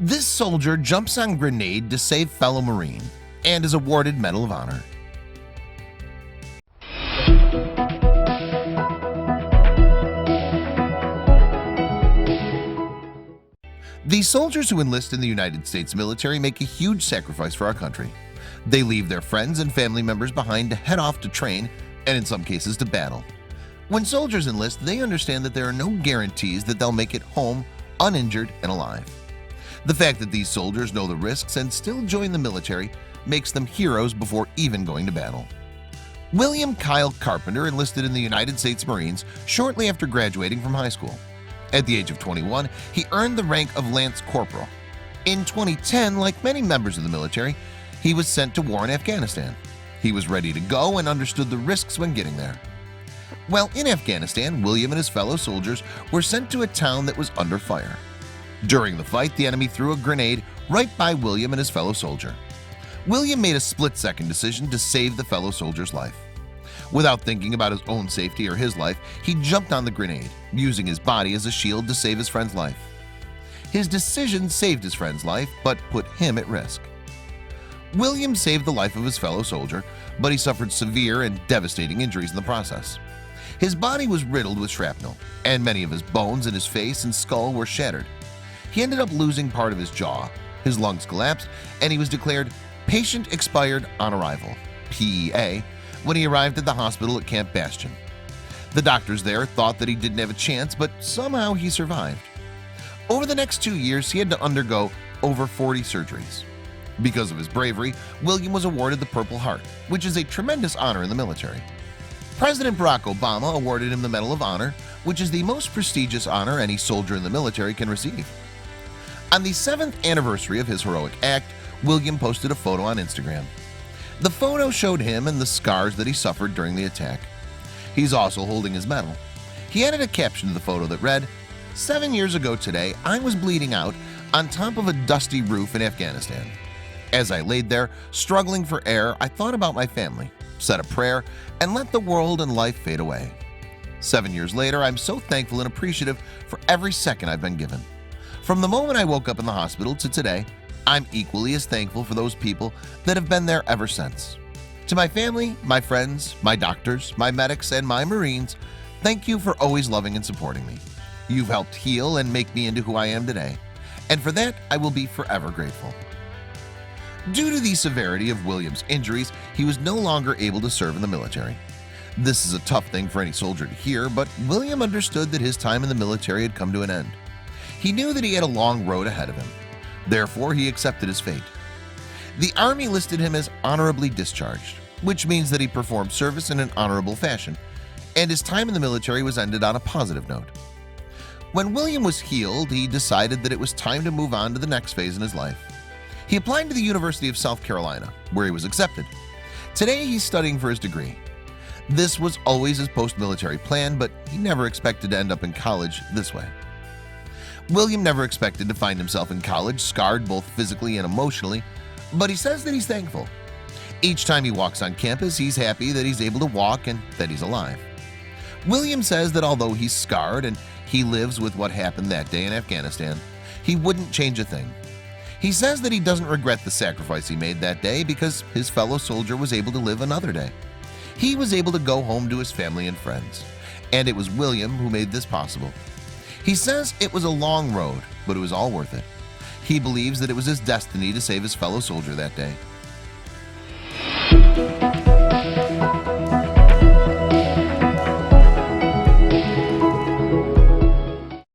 This soldier jumps on grenade to save fellow Marine and is awarded Medal of Honor. The soldiers who enlist in the United States military make a huge sacrifice for our country. They leave their friends and family members behind to head off to train and in some cases to battle. When soldiers enlist, they understand that there are no guarantees that they'll make it home uninjured and alive. The fact that these soldiers know the risks and still join the military makes them heroes before even going to battle. William Kyle Carpenter enlisted in the United States Marines shortly after graduating from high school. At the age of 21, he earned the rank of Lance Corporal. In 2010, like many members of the military, he was sent to war in Afghanistan. He was ready to go and understood the risks when getting there. While in Afghanistan, William and his fellow soldiers were sent to a town that was under fire. During the fight, the enemy threw a grenade right by William and his fellow soldier. William made a split-second decision to save the fellow soldier's life. Without thinking about his own safety or his life, he jumped on the grenade, using his body as a shield to save his friend's life. His decision saved his friend's life, but put him at risk. William saved the life of his fellow soldier, but he suffered severe and devastating injuries in the process. His body was riddled with shrapnel, and many of his bones in his face and skull were shattered. He ended up losing part of his jaw, his lungs collapsed, and he was declared Patient Expired on Arrival, PEA, when he arrived at the hospital at Camp Bastion. The doctors there thought that he didn't have a chance, but somehow he survived. Over the next 2 years, he had to undergo over 40 surgeries. Because of his bravery, William was awarded the Purple Heart, which is a tremendous honor in the military. President Barack Obama awarded him the Medal of Honor, which is the most prestigious honor any soldier in the military can receive. On the 7th anniversary of his heroic act, William posted a photo on Instagram. The photo showed him and the scars that he suffered during the attack. He's also holding his medal. He added a caption to the photo that read, "7 years ago today, I was bleeding out on top of a dusty roof in Afghanistan. As I laid there, struggling for air, I thought about my family, said a prayer, and let the world and life fade away. 7 years later, I'm so thankful and appreciative for every second I've been given. From the moment I woke up in the hospital to today, I'm equally as thankful for those people that have been there ever since. To my family, my friends, my doctors, my medics, and my Marines, thank you for always loving and supporting me. You've helped heal and make me into who I am today, and for that I will be forever grateful." Due to the severity of William's injuries, he was no longer able to serve in the military. This is a tough thing for any soldier to hear, but William understood that his time in the military had come to an end. He knew that he had a long road ahead of him. Therefore, he accepted his fate. The Army listed him as honorably discharged, which means that he performed service in an honorable fashion, and his time in the military was ended on a positive note. When William was healed, he decided that it was time to move on to the next phase in his life. He applied to the University of South Carolina, where he was accepted. Today, he's studying for his degree. This was always his post-military plan, but he never expected to end up in college this way. William never expected to find himself in college, scarred both physically and emotionally, but he says that he's thankful. Each time he walks on campus, he's happy that he's able to walk and that he's alive. William says that although he's scarred and he lives with what happened that day in Afghanistan, he wouldn't change a thing. He says that he doesn't regret the sacrifice he made that day because his fellow soldier was able to live another day. He was able to go home to his family and friends, and it was William who made this possible. He says it was a long road, but it was all worth it. He believes that it was his destiny to save his fellow soldier that day.